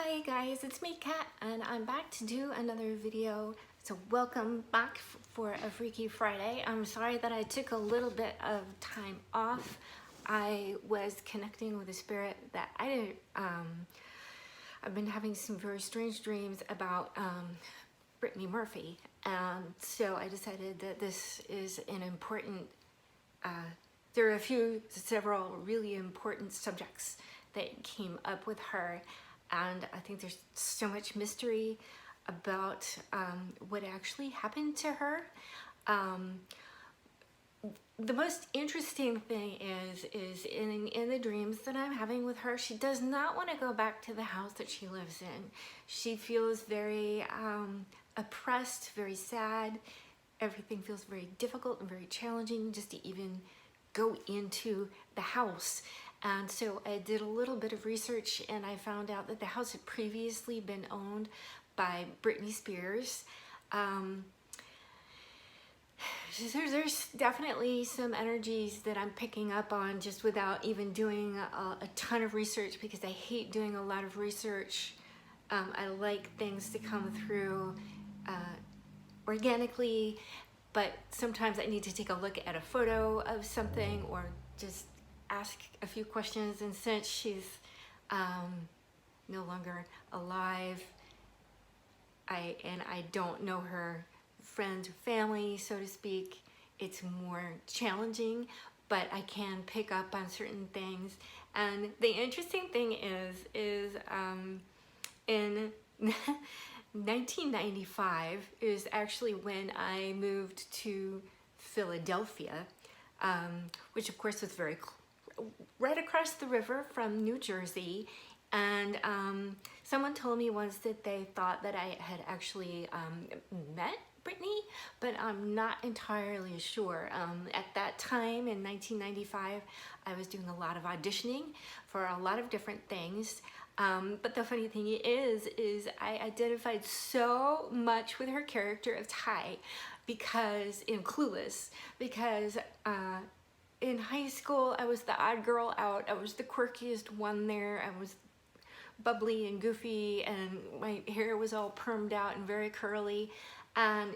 Hi guys, it's me Kat and I'm back to do another video. So welcome back for a Freaky Friday. I'm sorry that I took a little bit of time off. I was connecting with a spirit that I didn't, I've been having some very strange dreams about Brittany Murphy, and so I decided that this is an important, there are several really important subjects that came up with her, and I think there's so much mystery about what actually happened to her. The most interesting thing is in the dreams that I'm having with her, she does not want to go back to the house that she lives in. She feels very oppressed, very sad. Everything feels very difficult and very challenging just to even go into the house. And so I did a little bit of research and I found out that the house had previously been owned by Britney Spears. There's definitely some energies that I'm picking up on just without even doing a ton of research, because I hate doing a lot of research. I like things to come through organically, but sometimes I need to take a look at a photo of something or just ask a few questions. And since she's no longer alive, I don't know her friends or family, so to speak, it's more challenging, but I can pick up on certain things. And the interesting thing is in 1995 is actually when I moved to Philadelphia, which of course was right across the river from New Jersey. And someone told me once that they thought that I had actually met Brittany, but I'm not entirely sure. At that time in 1995, I was doing a lot of auditioning for a lot of different things. But the funny thing is I identified so much with her character of Ty in Clueless, because in high school, I was the odd girl out. I was the quirkiest one there. I was bubbly and goofy, and my hair was all permed out and very curly. And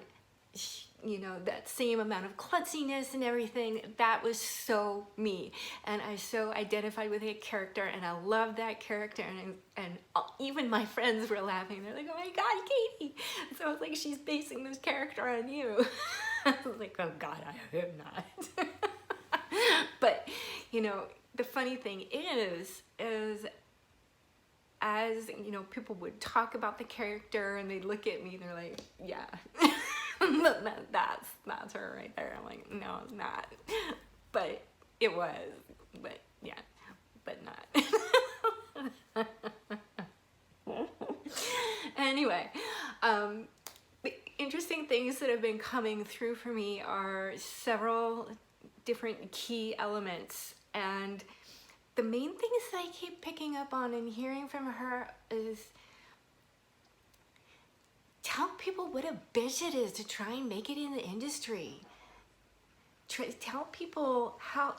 you know, that same amount of klutziness and everything, that was so me. And I so identified with that character, and I loved that character. And even my friends were laughing. They're like, oh my God, Katie. So I was like, she's basing this character on you. I was like, oh God, I hope not. But, you know, the funny thing is as, you know, people would talk about the character and they'd look at me and they're like, yeah, that's her right there. I'm like, no, it's not. But it was, but yeah, but not. Anyway, the interesting things that have been coming through for me are several different key elements, and the main things that I keep picking up on and hearing from her is tell people what a bitch it is to try and make it in the industry. Tell people how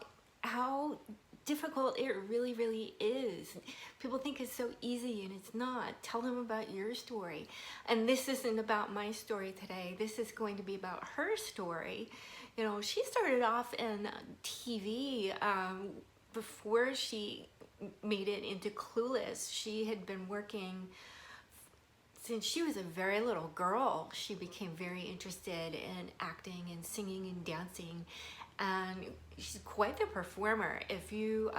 difficult it really is. People think it's so easy, and it's not. Tell them about your story. And this isn't about my story today. This is going to be about her story. You know, she started off in TV before she made it into Clueless. She had been working since she was a very little girl. She became very interested in acting and singing and dancing, and she's quite the performer. If you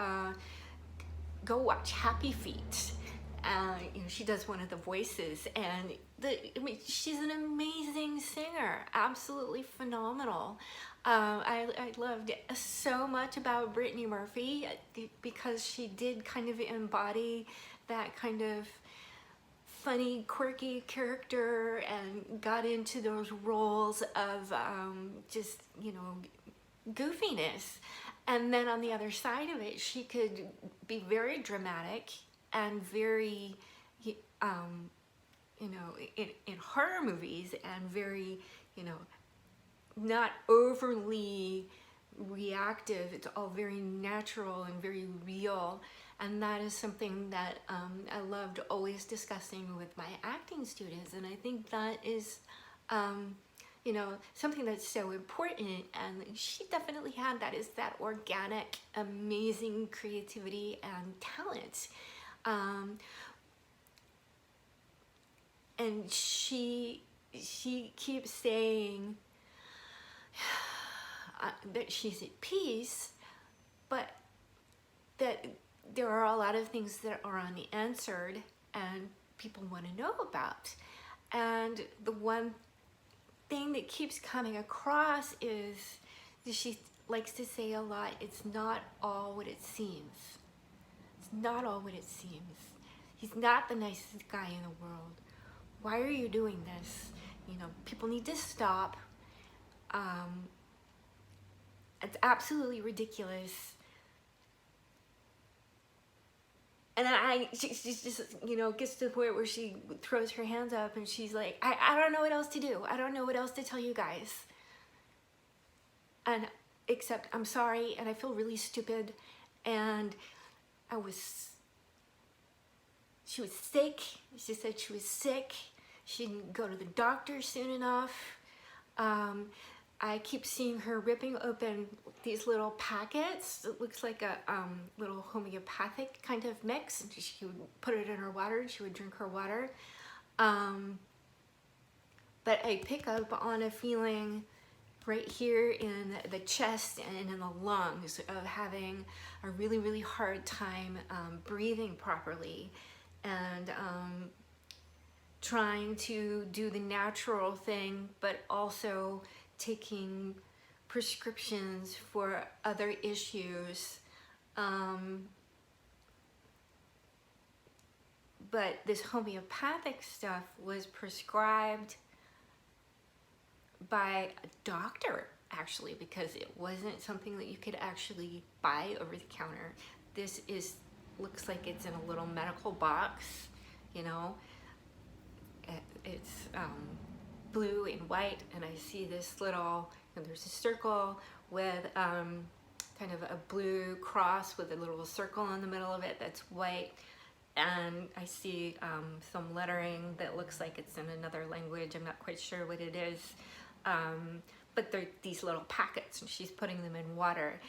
go watch Happy Feet, you know, she does one of the voices, and I mean, she's an amazing singer, absolutely phenomenal. I loved so much about Brittany Murphy because she did kind of embody that kind of funny, quirky character and got into those roles of just, you know, goofiness. And then on the other side of it, she could be very dramatic and very, you know, in horror movies, and very, you know, not overly reactive. It's all very natural and very real. And that is something that I loved always discussing with my acting students. And I think that is, you know, something that's so important. And she definitely had that, is that organic, amazing creativity and talent. And she keeps saying that she's at peace, but that there are a lot of things that are unanswered and people want to know about. And the one thing that keeps coming across is, she likes to say a lot, it's not all what it seems. It's not all what it seems. He's not the nicest guy in the world. Why are you doing this? You know, people need to stop. It's absolutely ridiculous. And she's just, you know, gets to the point where she throws her hands up and she's like, I don't know what else to do. I don't know what else to tell you guys. And except I'm sorry, and I feel really stupid. And she was sick. She said she was sick. She didn't go to the doctor soon enough. I keep seeing her ripping open these little packets. It looks like a little homeopathic kind of mix. And she would put it in her water and she would drink her water. But I pick up on a feeling right here in the chest and in the lungs of having a really, really hard time breathing properly, and trying to do the natural thing, but also taking prescriptions for other issues. But this homeopathic stuff was prescribed by a doctor, actually, because it wasn't something that you could actually buy over the counter. This looks like it's in a little medical box, you know. It's blue and white, and I see this little, and there's a circle with kind of a blue cross with a little circle in the middle of it that's white, and I see some lettering that looks like it's in another language. I'm not quite sure what it is, but they're these little packets, and she's putting them in water.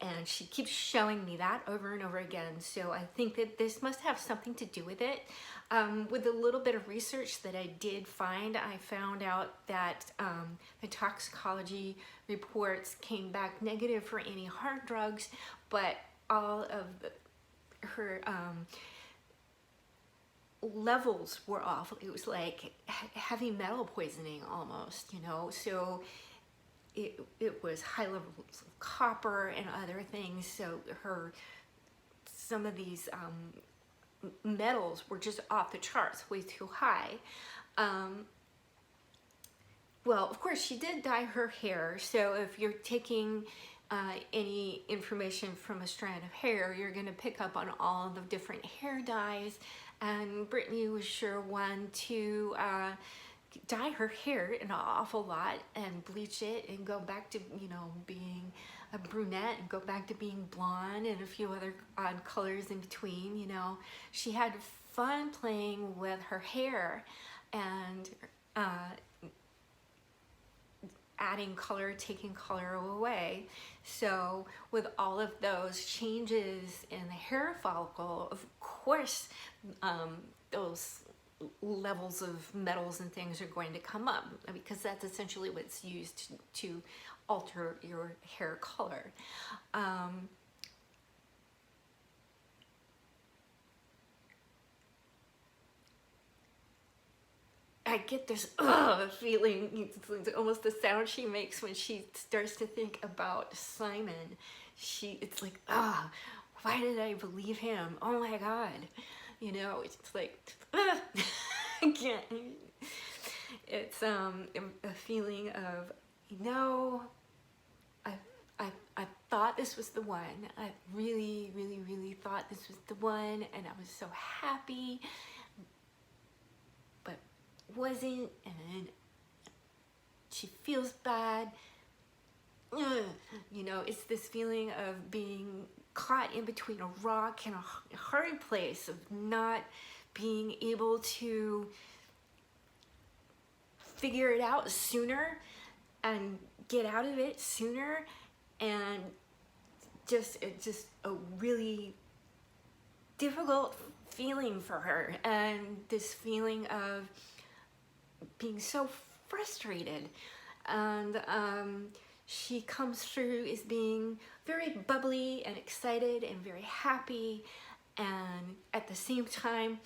And she keeps showing me that over and over again. So I think that this must have something to do with it. With a little bit of research that I did find, I found out that the toxicology reports came back negative for any hard drugs, but all of her levels were off. It was like heavy metal poisoning almost, you know. So it was high levels of copper and other things. So some of these metals were just off the charts, way too high. Well, of course, she did dye her hair. So if you're taking any information from a strand of hair, you're going to pick up on all the different hair dyes. And Brittany was sure one to dye her hair an awful lot and bleach it and go back to, you know, being a brunette and go back to being blonde and a few other odd colors in between, you know. She had fun playing with her hair and adding color, taking color away. So with all of those changes in the hair follicle, of course, those levels of metals and things are going to come up, because that's essentially what's used to alter your hair color. I get this feeling, it's almost the sound she makes when she starts to think about Simon. It's like, why did I believe him? Oh my God. You know, it's like, I can't. It's a feeling of, you know, I thought this was the one. I really, really, really thought this was the one, and I was so happy, but wasn't, and then she feels bad. You know, it's this feeling of being caught in between a rock and a hard place of not being able to figure it out sooner and get out of it sooner, and it's just a really difficult feeling for her, and this feeling of being so frustrated. And she comes through as being very bubbly and excited and very happy, and at the same time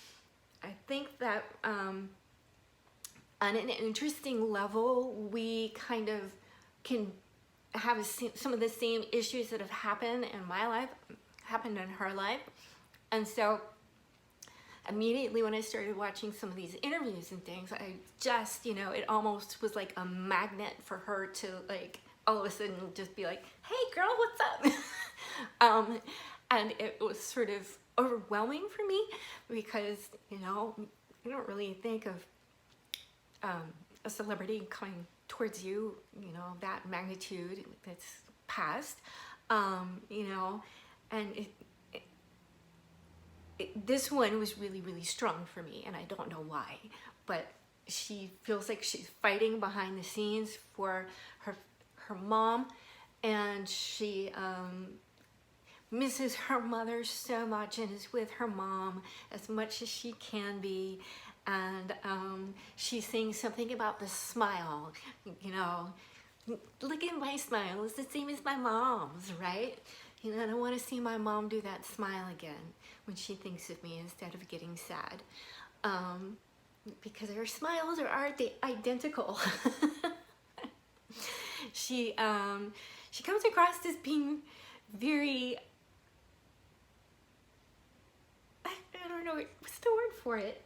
I think that on an interesting level we kind of can have some of the same issues that have happened in my life happened in her life. And so immediately when I started watching some of these interviews and things, I just, you know, it almost was like a magnet for her to like all of a sudden just be like, hey girl, what's up? And it was sort of overwhelming for me because, you know, you don't really think of a celebrity coming towards you, you know, that magnitude that's passed, you know, and this one was really, really strong for me, and I don't know why, but she feels like she's fighting behind the scenes for her mom, and she misses her mother so much and is with her mom as much as she can be. And she's saying something about the smile, you know, look at my smile, it's the same as my mom's, right? You know, and I want to see my mom do that smile again when she thinks of me instead of getting sad. Because our smiles are identical. She comes across as being very, I don't know, what's the word for it?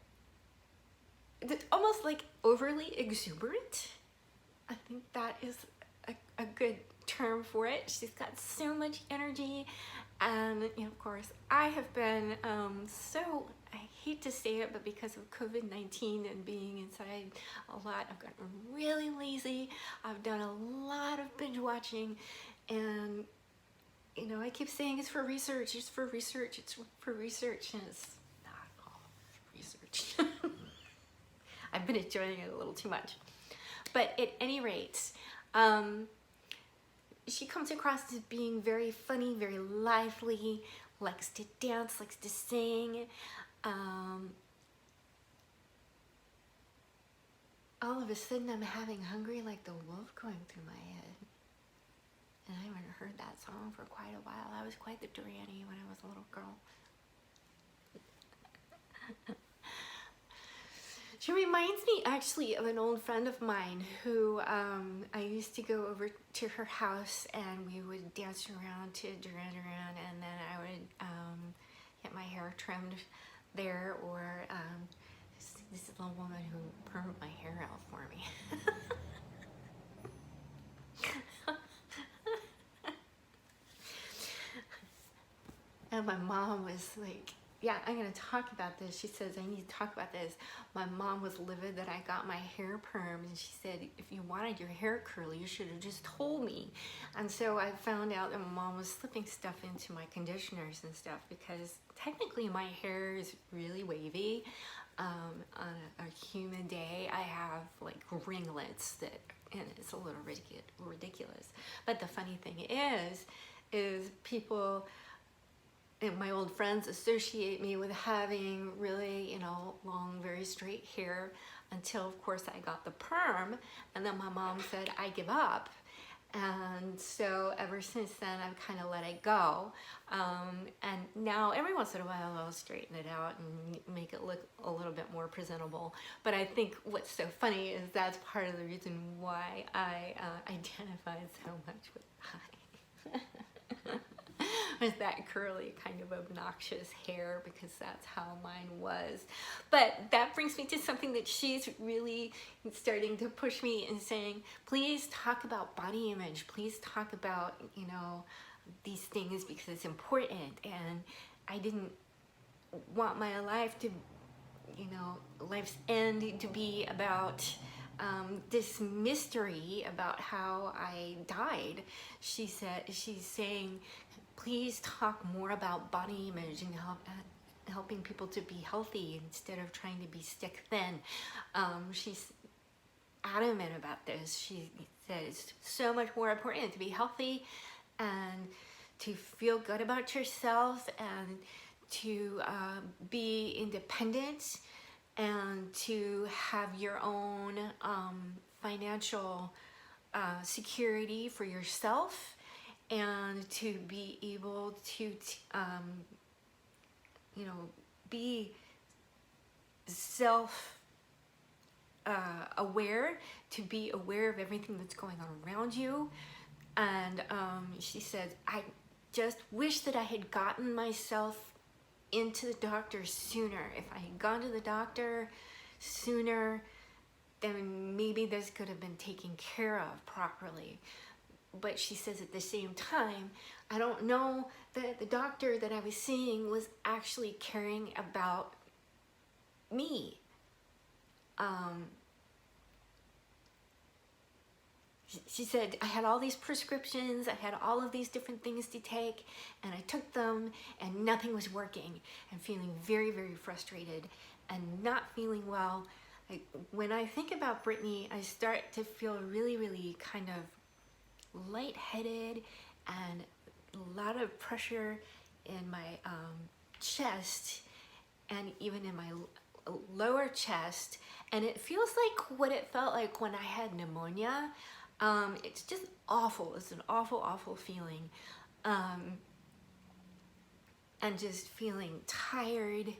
It's almost like overly exuberant. I think that is a good term for it. She's got so much energy, and you know, of course I have been so, I hate to say it, but because of COVID-19 and being inside a lot, I've gotten really lazy. I've done a lot of binge watching, and you know, I keep saying it's for research, it's for research, it's for research, and it's not all research. I've been enjoying it a little too much. But at any rate, she comes across as being very funny, very lively, likes to dance, likes to sing. All of a sudden I'm having Hungry Like the Wolf going through my head. And I haven't heard that song for quite a while. I was quite the granny when I was a little girl. She reminds me actually of an old friend of mine who I used to go over to her house, and we would dance around to Duran Duran, and then I would get my hair trimmed there, or this is the woman who permed my hair out for me. And my mom was like, yeah, I'm gonna talk about this. She says, I need to talk about this. My mom was livid that I got my hair permed, and she said, if you wanted your hair curly, you should have just told me. And so I found out that my mom was slipping stuff into my conditioners and stuff, because technically my hair is really wavy. On a humid day, I have like ringlets that, and it's a little ridiculous. But the funny thing is people, and my old friends associate me with having really, you know, long, very straight hair, until of course I got the perm, and then my mom said, I give up. And so ever since then I've kind of let it go. And now every once in a while I'll straighten it out and make it look a little bit more presentable. But I think what's so funny is that's part of the reason why I identify so much with with that curly kind of obnoxious hair, because that's how mine was. But that brings me to something that she's really starting to push me and saying, please talk about body image, please talk about, you know, these things, because it's important. And I didn't want my life to, you know, life's end to be about this mystery about how I died. She's saying, please talk more about body image and helping people to be healthy instead of trying to be stick thin. She's adamant about this. She says it's so much more important to be healthy and to feel good about yourself and to be independent and to have your own financial security for yourself, and to be able to you know, be self aware, to be aware of everything that's going on around you. And she said, I just wish that I had gotten myself into the doctor sooner. If I had gone to the doctor sooner, then maybe this could have been taken care of properly. But she says at the same time, I don't know that the doctor that I was seeing was actually caring about me. She said, I had all these prescriptions, I had all of these different things to take, and I took them and nothing was working, and feeling very, very frustrated and not feeling well. When I think about Brittany, I start to feel really, really kind of lightheaded and a lot of pressure in my chest and even in my lower chest. And it feels like what it felt like when I had pneumonia. It's just awful. It's an awful, awful feeling. And just feeling tired,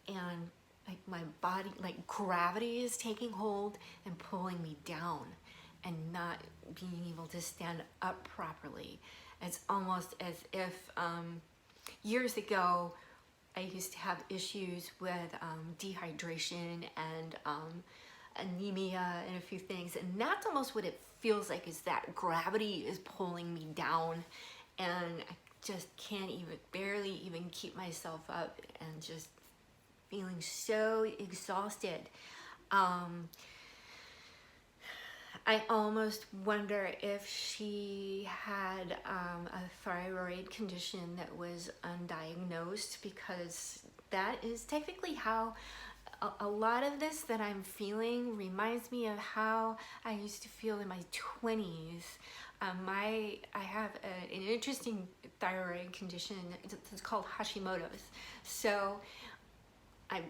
and like my body, like gravity is taking hold and pulling me down and not being able to stand up properly. It's almost as if years ago I used to have issues with dehydration and anemia and a few things, and that's almost what it feels like, is that gravity is pulling me down and I just can't even, barely even keep myself up, and just feeling so exhausted. I almost wonder if she had a thyroid condition that was undiagnosed, because that is technically how a lot of this that I'm feeling reminds me of how I used to feel in my 20s. I have an interesting thyroid condition. It's called Hashimotos. So I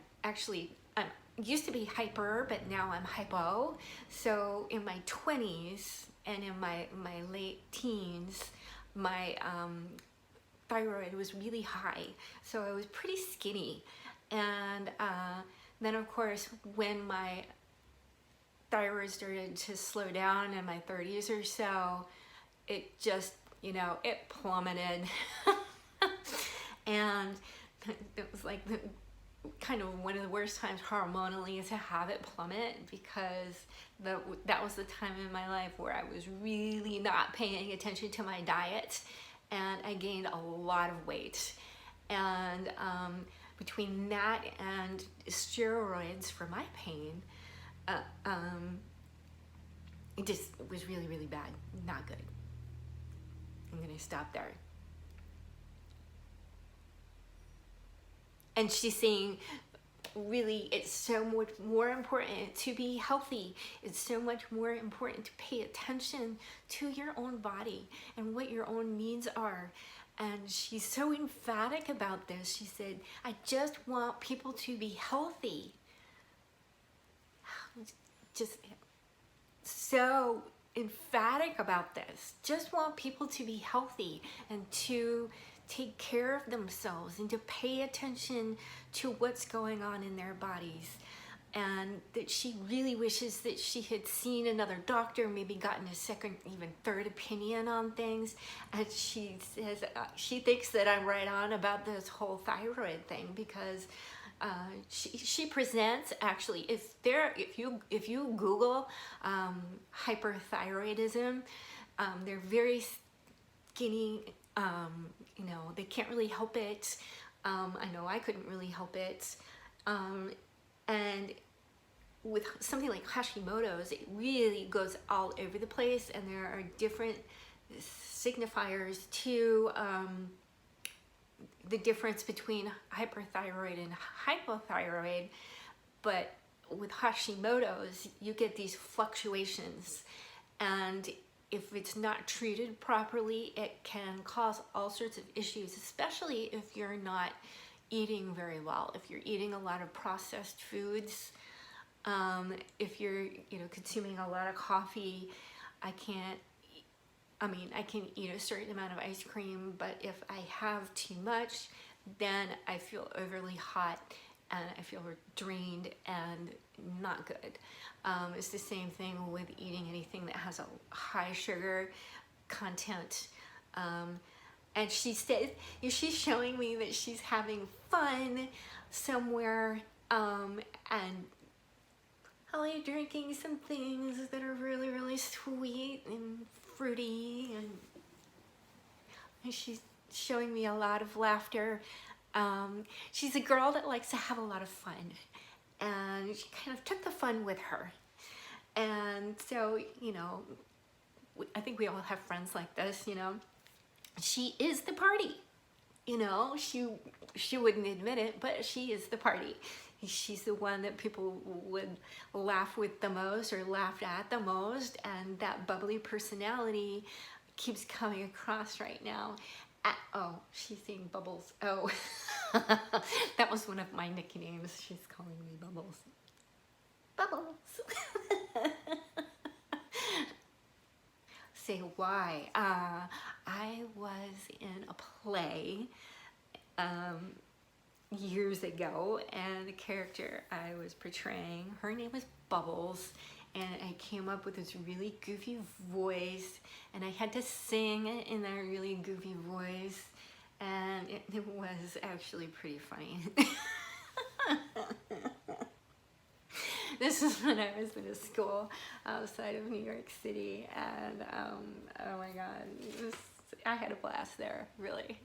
used to be hyper, but now I'm hypo. So in my 20s and in my late teens, my thyroid was really high. So I was pretty skinny. And then of course, when my thyroid started to slow down in my 30s or so, it just, you know, it plummeted. And it was like kind of one of the worst times hormonally to have it plummet, because that was the time in my life where I was really not paying attention to my diet, and I gained a lot of weight. And between that and steroids for my pain, it just was really, really bad. Not good. I'm gonna stop there. And she's saying, really, it's so much more important to be healthy. It's so much more important to pay attention to your own body and what your own needs are. And she's so emphatic about this. She said, I just want people to be healthy. Just so emphatic about this. Just want people to be healthy and to take care of themselves and to pay attention to what's going on in their bodies. And that she really wishes that she had seen another doctor, maybe gotten a second, even third opinion on things. And she says she thinks that I'm right on about this whole thyroid thing, because she presents, actually, if you Google hyperthyroidism, they're very skinny. You know, they can't really help it. I know I couldn't really help it. And with something like Hashimotos, it really goes all over the place, and there are different signifiers to the difference between hyperthyroid and hypothyroid, but with Hashimoto's, you get these fluctuations, and if it's not treated properly, it can cause all sorts of issues, especially if you're not eating very well, if you're eating a lot of processed foods, if you're, you know, consuming a lot of coffee. I can eat a certain amount of ice cream, but if I have too much, then I feel overly hot and I feel drained and not good. It's the same thing with eating anything that has a high sugar content. And she said, she's showing me that she's having fun somewhere, and probably drinking some things that are really, really sweet and fruity, and she's showing me a lot of laughter. She's a girl that likes to have a lot of fun, and she kind of took the fun with her. And so, you know, I think we all have friends like this, you know. She is the party, you know. She wouldn't admit it, but she is the party. She's the one that people would laugh with the most or laugh at the most, and that bubbly personality keeps coming across right now. Oh, she's saying Bubbles. Oh, that was one of my nicknames. She's calling me Bubbles. Bubbles. Say why. I was in a play years ago, and the character I was portraying, her name was Bubbles, and I came up with this really goofy voice, and I had to sing in that really goofy voice, and it was actually pretty funny. This is when I was in a school outside of New York City, and oh my God, I had a blast there, really.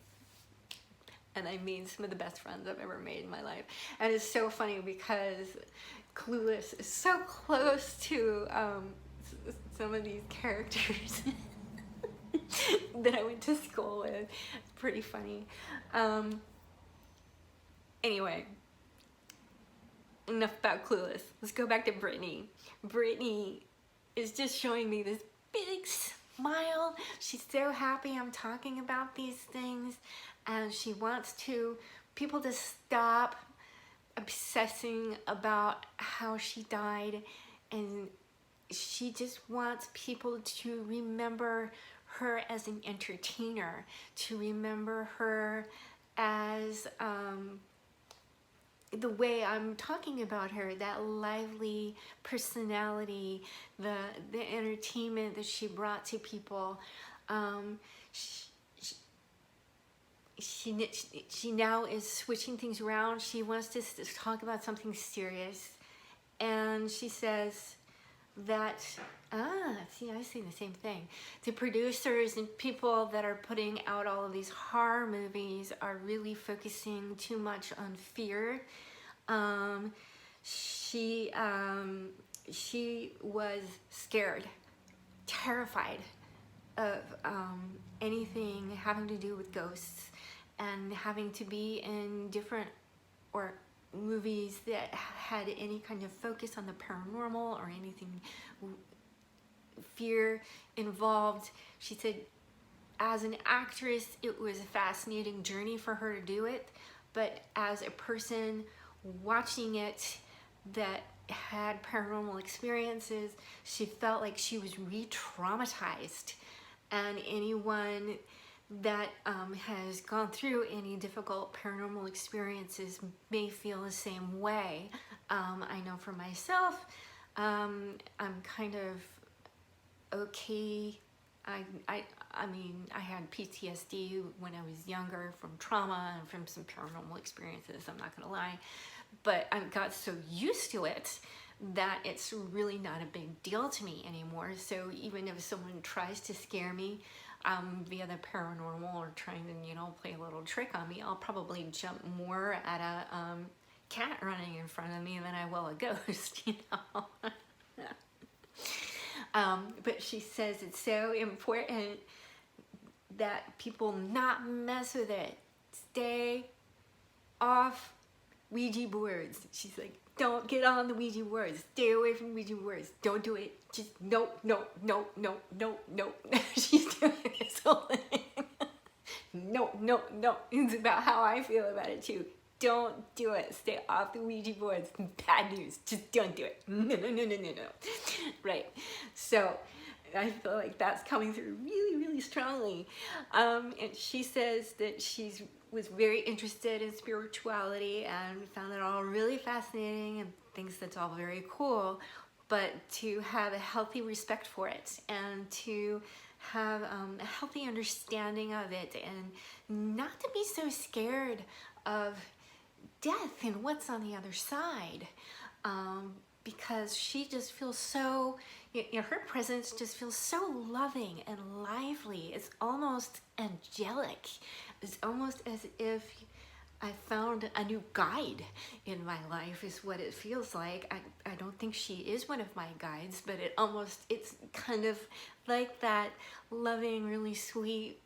And I made some of the best friends I've ever made in my life. And it's so funny because Clueless is so close to some of these characters that I went to school with. It's pretty funny. Anyway, enough about Clueless. Let's go back to Brittany. Brittany is just showing me this big smile. She's so happy I'm talking about these things, and she wants people to stop obsessing about how she died, and she just wants people to remember her as an entertainer, to remember her as the way I'm talking about her, that lively personality, the entertainment that she brought to people. She now is switching things around. She wants to talk about something serious, and she says that, see, I see the same thing. The producers and people that are putting out all of these horror movies are really focusing too much on fear. She was scared, terrified of anything having to do with ghosts, and having to be in different movies that had any kind of focus on the paranormal or anything fear involved. She said as an actress it was a fascinating journey for her to do it, but as a person watching it that had paranormal experiences, she felt like she was re-traumatized, and anyone that has gone through any difficult paranormal experiences may feel the same way. I know for myself, I'm kind of okay. I mean, I had PTSD when I was younger from trauma and from some paranormal experiences, I'm not gonna lie, but I got so used to it that it's really not a big deal to me anymore. So even if someone tries to scare me via the paranormal or trying to, you know, play a little trick on me, I'll probably jump more at a cat running in front of me than I will a ghost, you know. But she says it's so important that people not mess with it. stay off Ouija boards. She's like, don't get on the Ouija boards. Stay away from Ouija boards. Don't do it. Just no, no, no, no, no, no. She's doing this whole thing. No, no, no. It's about how I feel about it too. Don't do it. Stay off the Ouija boards. Bad news. Just don't do it. No, no, no, no, no, no. Right. So I feel like that's coming through really, really strongly. And she says that she's was very interested in spirituality and found it all really fascinating and thinks that's all very cool, but to have a healthy respect for it and to have a healthy understanding of it and not to be so scared of death and what's on the other side, because she just feels so, her presence just feels so loving and lively. It's almost angelic. It's almost as if I found a new guide in my life is what it feels like. I don't think she is one of my guides, but it's kind of like that loving, really sweet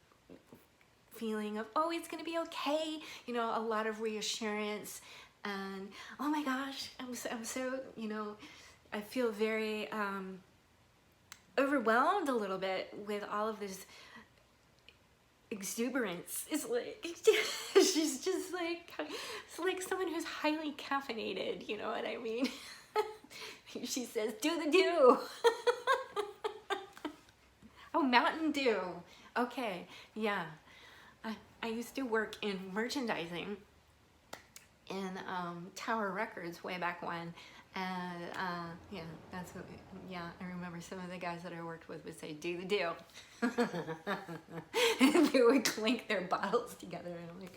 feeling of, oh, it's gonna be okay. You know, a lot of reassurance and, oh my gosh, I'm so, you know, I feel very overwhelmed a little bit with all of this exuberance. It's like she's just like, it's like someone who's highly caffeinated, you know what I mean? She says, do the do. Oh, Mountain Dew. Okay, yeah. I used to work in merchandising in Tower Records way back when, and yeah, that's what, yeah, I remember some of the guys that I worked with would say, do the deal. And they would clink their bottles together, and I'm like,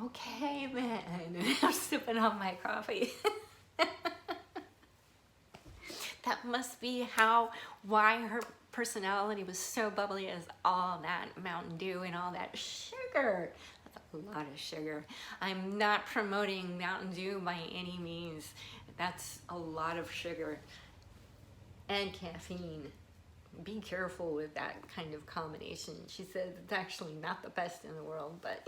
okay then, and I'm sipping on my coffee. That must be why her personality was so bubbly, as all that Mountain Dew and all that sugar. That's a lot of sugar. I'm not promoting Mountain Dew by any means. That's a lot of sugar and caffeine. Be careful with that kind of combination. She said it's actually not the best in the world, but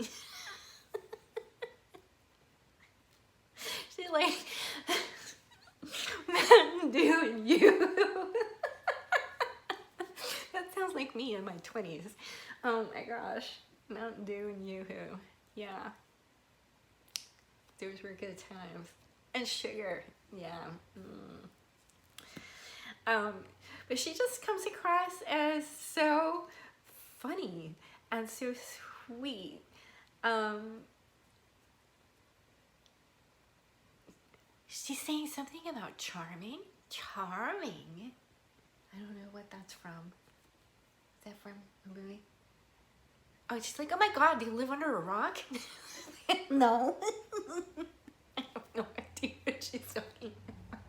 she's like, Mountain Dew and you. That sounds like me in my 20s. Oh my gosh. Mountain Dew and Yoo-hoo. Yeah. Those were good times. And sugar. Yeah. But she just comes across as so funny and so sweet. She's saying something about charming. Charming? I don't know what that's from. Is that from a movie? Oh, she's like, oh my God, do you live under a rock? No. I have no idea what she's talking about.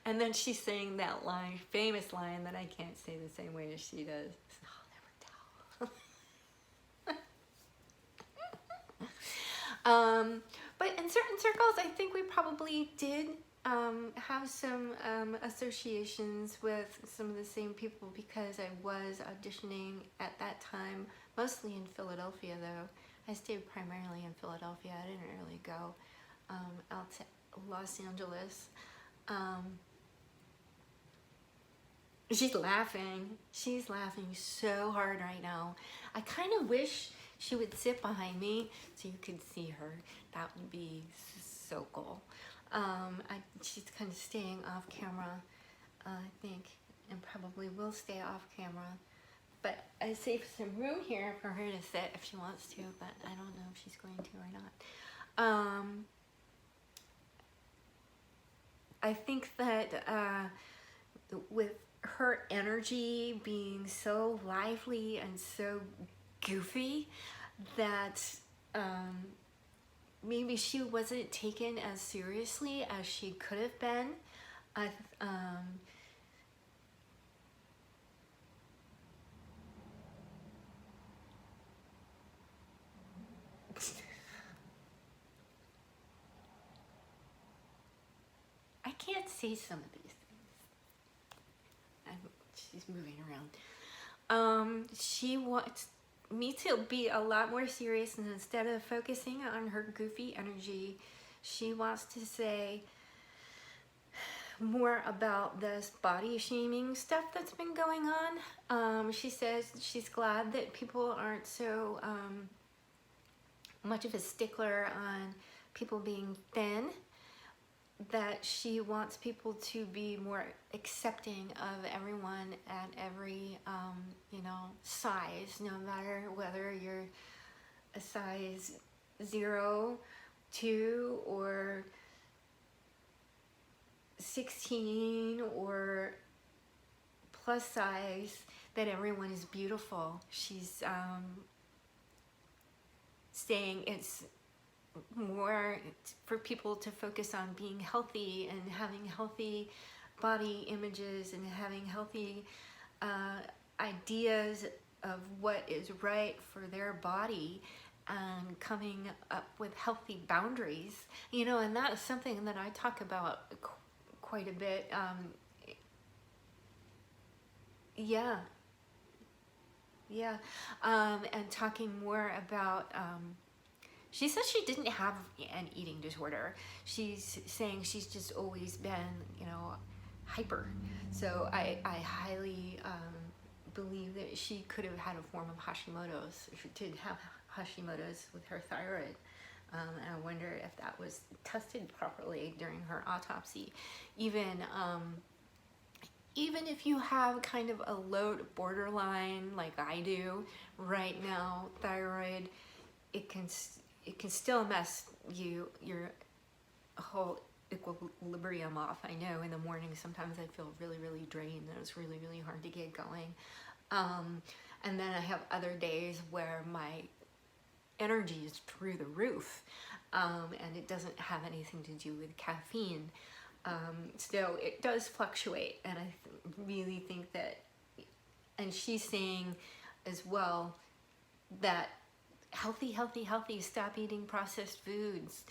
And then she's saying that line, famous line that I can't say the same way as she does. I'll never tell. But in certain circles, I think we probably did have some associations with some of the same people, because I was auditioning at that time, mostly in Philadelphia though. I stayed primarily in Philadelphia. I didn't really go out to Los Angeles. She's laughing. She's laughing so hard right now. I kind of wish she would sit behind me so you could see her. That would be so cool. She's kind of staying off camera, I think, and probably will stay off camera. But I saved some room here for her to sit if she wants to, but I don't know if she's going to or not. I think that with her energy being so lively and so goofy, that maybe she wasn't taken as seriously as she could have been. I can't say some of these things. She's moving around. She wants, me to be a lot more serious, and instead of focusing on her goofy energy, she wants to say more about this body shaming stuff that's been going on. She says she's glad that people aren't so much of a stickler on people being thin, that she wants people to be more accepting of everyone at every you know, size, no matter whether you're a size 0, 2, or 16 or plus size, that everyone is beautiful. She's saying it's more for people to focus on being healthy and having healthy body images and having healthy ideas of what is right for their body, and coming up with healthy boundaries, you know. And that's something that I talk about quite a bit. Yeah, and talking more about, she says she didn't have an eating disorder. She's saying she's just always been, you know, hyper. So I highly believe that she could have had a form of Hashimotos. She did have Hashimotos with her thyroid. And I wonder if that was tested properly during her autopsy. Even if you have kind of a low to borderline like I do right now, thyroid, it can still mess your whole equilibrium off. I know in the morning sometimes I feel really, really drained, and it's really, really hard to get going. And then I have other days where my energy is through the roof, and it doesn't have anything to do with caffeine. So it does fluctuate, and I really think that, and she's saying as well that healthy, stop eating processed foods,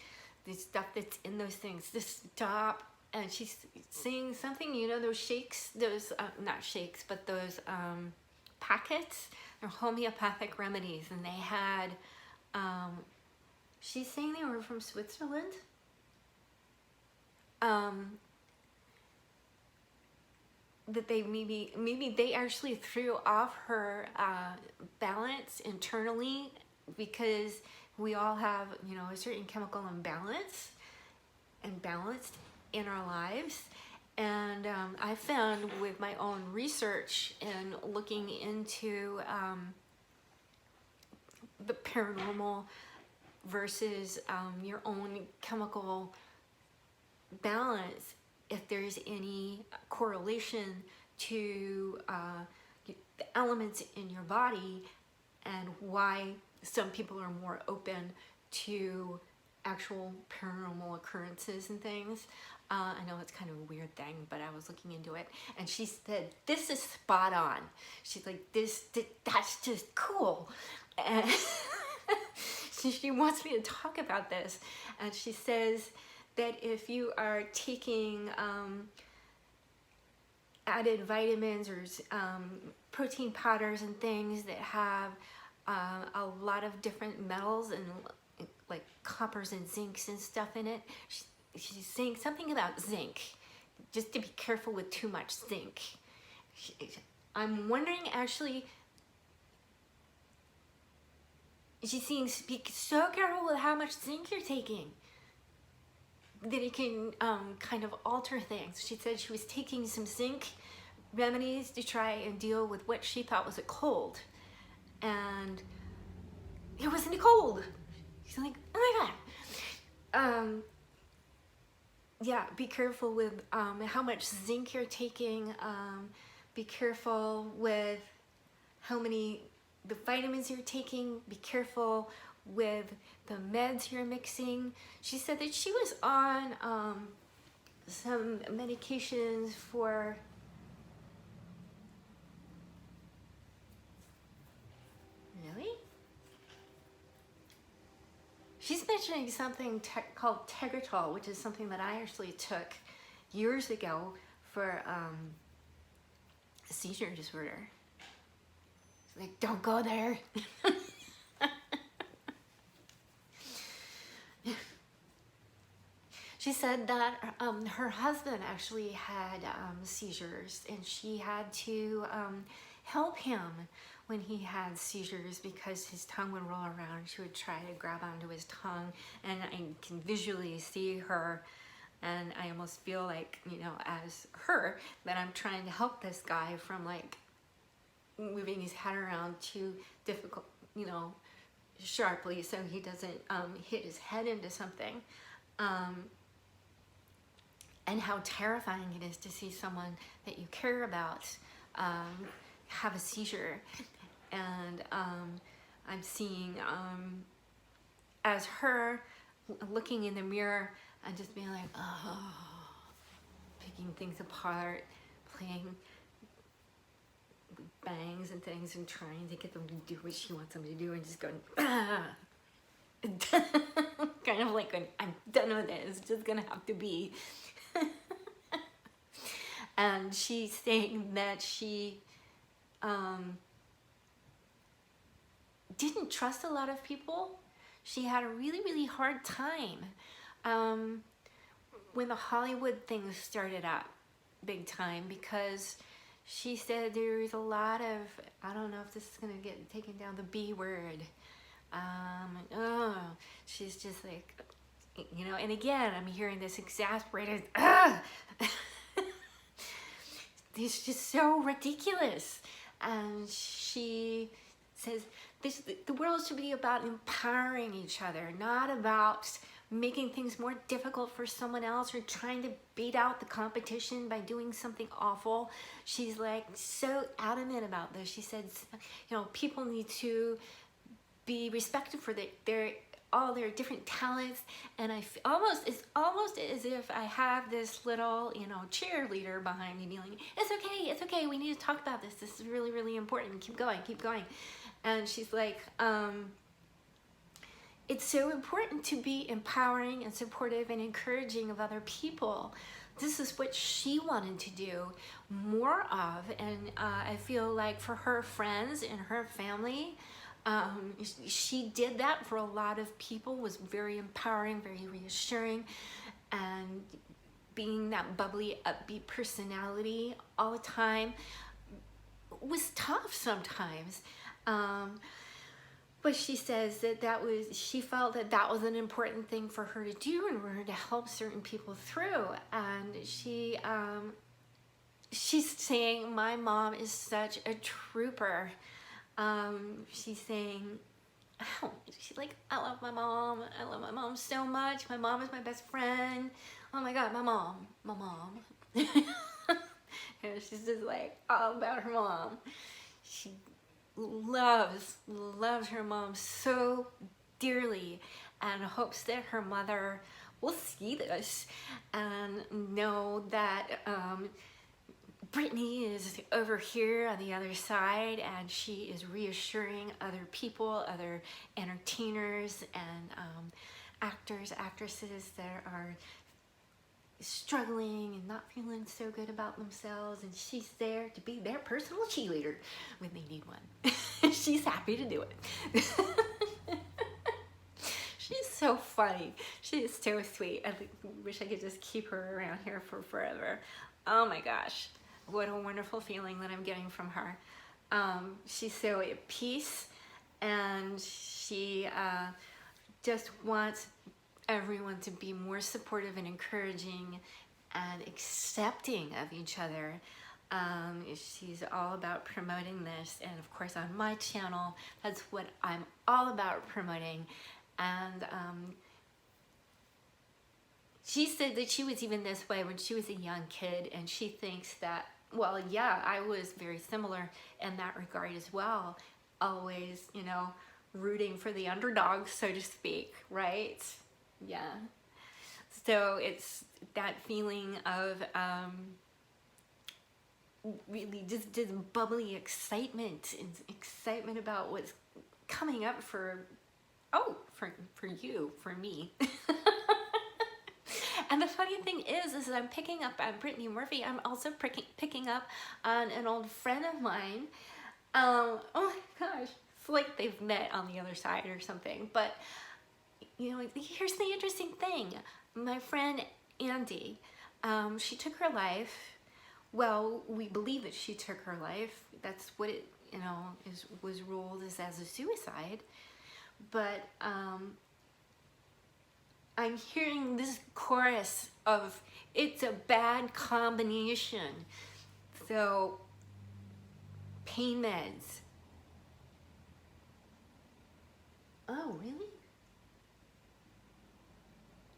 the stuff that's in those things, just stop. And she's saying something, you know, those shakes, those, not shakes, but those packets, they're homeopathic remedies, and they had, she's saying they were from Switzerland. That they maybe they actually threw off her balance internally, because we all have, you know, a certain chemical imbalance and balanced in our lives. And I found with my own research and looking into the paranormal versus your own chemical balance, if there's any correlation to the elements in your body, and why some people are more open to actual paranormal occurrences and things. I know it's kind of a weird thing, but I was looking into it, and she said, this is spot on. She's like, that's just cool. And she wants me to talk about this, and she says that if you are taking added vitamins or protein powders and things that have a lot of different metals and like coppers and zincs and stuff in it, she's saying something about zinc, just to be careful with too much zinc. I'm wondering, actually, she's saying be so careful with how much zinc you're taking, that it can kind of alter things. She said she was taking some zinc remedies to try and deal with what she thought was a cold, and it wasn't a cold. She's like, oh my god. Yeah, be careful with how much zinc you're taking. Be careful with how many the vitamins you're taking. Be careful with the meds you're mixing. She said that she was on some medications for really? She's mentioning something called Tegretol, which is something that I actually took years ago for a seizure disorder. Like, don't go there. She said that her husband actually had seizures, and she had to help him when he had seizures because his tongue would roll around. She would try to grab onto his tongue, and I can visually see her, and I almost feel like, you know, as her, that I'm trying to help this guy from like moving his head around too difficult, you know, sharply, so he doesn't hit his head into something. And how terrifying it is to see someone that you care about have a seizure. And I'm seeing as her looking in the mirror and just being like, oh, picking things apart, playing with bangs and things and trying to get them to do what she wants them to do, and just going, ah. Kind of like, I'm done with it, it's just gonna have to be. And she's saying that she didn't trust a lot of people. She had a really, really hard time when the Hollywood thing started up big time, because she said there was a lot of, I don't know if this is gonna get taken down, the B word. She's just like, you know, and again, I'm hearing this exasperated, it's just so ridiculous. And she says the world should be about empowering each other, not about making things more difficult for someone else or trying to beat out the competition by doing something awful. She's like so adamant about this. She said, you know, people need to be respected for all their different talents, and it's almost as if I have this little, you know, cheerleader behind me being like, it's okay, we need to talk about this is really, really important, keep going. And she's like, it's so important to be empowering and supportive and encouraging of other people. This is what she wanted to do more of, and I feel like for her friends and her family, she did that for a lot of people, was very empowering, very reassuring, and being that bubbly, upbeat personality all the time was tough sometimes. But she says that she felt that was an important thing for her to do in order to help certain people through. And she's saying, my mom is such a trooper. She's saying, oh, she's like, I love my mom so much. My mom is my best friend. Oh my God, my mom. And she's just like all about her mom. She loves her mom so dearly, and hopes that her mother will see this and know that Brittany is over here on the other side, and she is reassuring other people, other entertainers and actors, actresses that are struggling and not feeling so good about themselves, and she's there to be their personal cheerleader when they need one. She's happy to do it. She's so funny. She is so sweet. I wish I could just keep her around here for forever. Oh my gosh. What a wonderful feeling that I'm getting from her. She's so at peace, and she just wants everyone to be more supportive and encouraging and accepting of each other. She's all about promoting this, and of course on my channel, that's what I'm all about promoting. And she said that she was even this way when she was a young kid, and she thinks that, well, yeah, I was very similar in that regard as well. Always, you know, rooting for the underdog, so to speak, right? Yeah. So it's that feeling of really just bubbly excitement, and excitement about what's coming up for you, for me. And the funny thing is I'm picking up on Brittany Murphy. I'm also picking up on an old friend of mine Oh my gosh, it's like they've met on the other side or something. But you know, here's the interesting thing. My friend Andy, she took her life. Well, we believe that she took her life. That's what it, you know, was ruled as a suicide. But I'm hearing this chorus of it's a bad combination. So pain meds. Oh, really?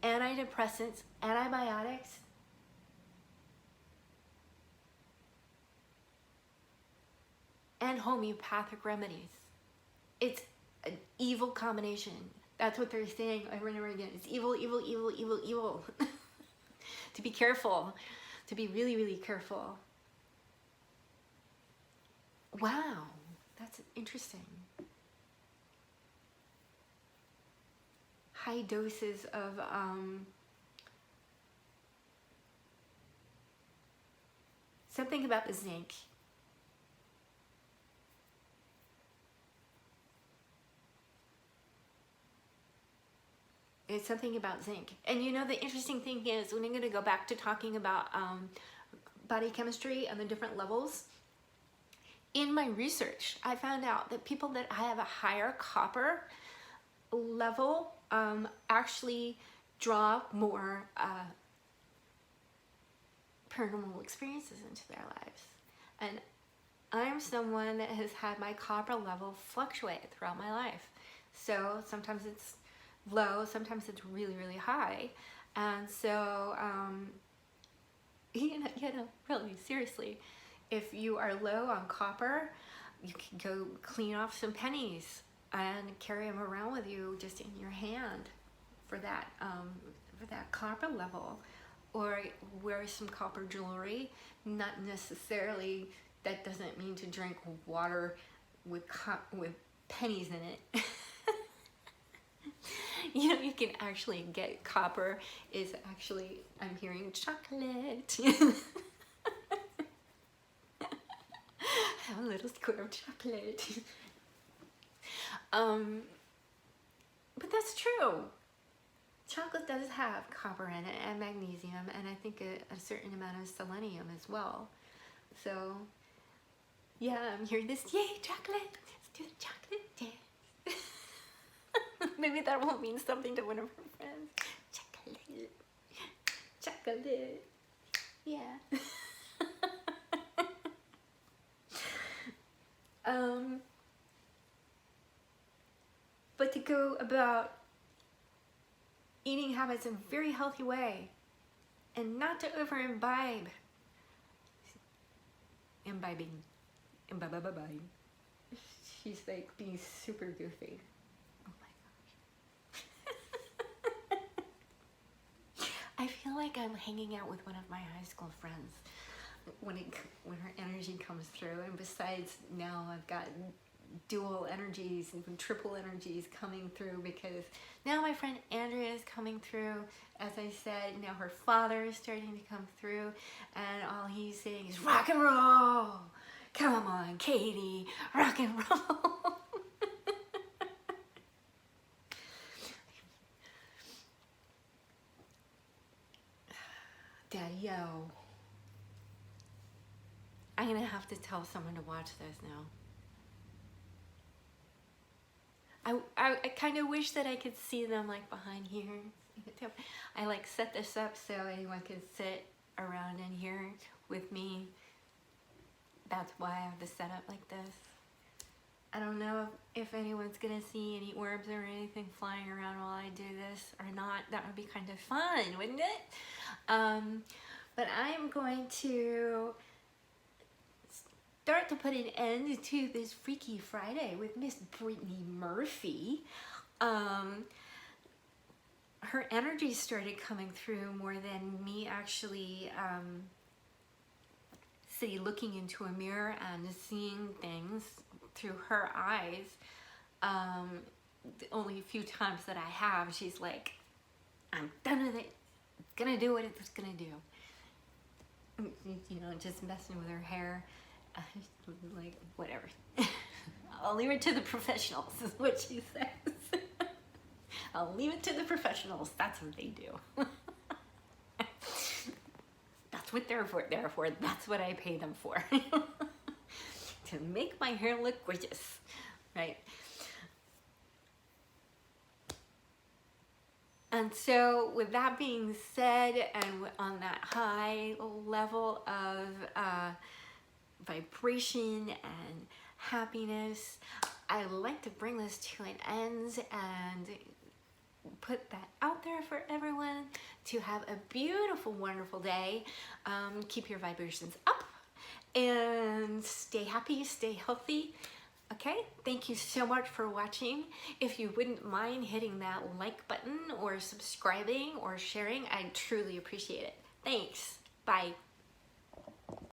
Antidepressants, antibiotics. And homeopathic remedies. It's an evil combination. That's what they're saying over and over again. It's evil, evil, evil, evil, evil. To be careful. To be really, really careful. Wow, that's interesting. High doses of something about the zinc. It's something about zinc. And you know, the interesting thing is, when I'm going to go back to talking about body chemistry and the different levels, in my research, I found out that people that have a higher copper level actually draw more paranormal experiences into their lives. And I'm someone that has had my copper level fluctuate throughout my life. So sometimes it's low, sometimes it's really, really high. And so, you know, really, seriously, if you are low on copper, you can go clean off some pennies and carry them around with you just in your hand for that copper level. Or wear some copper jewelry. Not necessarily, that doesn't mean to drink water with pennies in it. You know, you can actually get copper is actually, I'm hearing chocolate. Have a little square of chocolate. But that's true. Chocolate does have copper in it and magnesium, and I think a certain amount of selenium as well. So, yeah, I'm hearing this, yay, chocolate, let's do the chocolate dance. Maybe that will mean something to one of her friends. Chocolate, chocolate, yeah. But to go about eating habits in a very healthy way and not to over imbibing. She's like being super goofy. Oh my gosh. I feel like I'm hanging out with one of my high school friends when her energy comes through, and besides now I've got dual energies and triple energies coming through, because now my friend Andrea is coming through. As I said, now her father is starting to come through, and all he's saying is rock and roll. Come on, Katie, rock and roll. Daddy-o. I'm gonna have to tell someone to watch this now. I kind of wish that I could see them like behind here. I like set this up so anyone can sit around in here with me. That's why I have the setup like this. I don't know if anyone's gonna see any orbs or anything flying around while I do this or not. That would be kind of fun, wouldn't it? But I am going to start to put an end to this Freaky Friday with Miss Brittany Murphy. Her energy started coming through more than me actually looking into a mirror and seeing things through her eyes. The only few times that I have, she's like, I'm done with it. It's gonna do what it's gonna do. You know, just messing with her hair. like, whatever. I'll leave it to the professionals, is what she says. I'll leave it to the professionals. That's what they do. That's what they're for. Therefore, that's what I pay them for. To make my hair look gorgeous, right? And so with that being said, and on that high level of vibration and happiness, I like to bring this to an end and put that out there for everyone to have a beautiful, wonderful day. Keep your vibrations up and stay happy, stay healthy. Okay, thank you so much for watching. If you wouldn't mind hitting that like button or subscribing or sharing, I'd truly appreciate it. Thanks. Bye.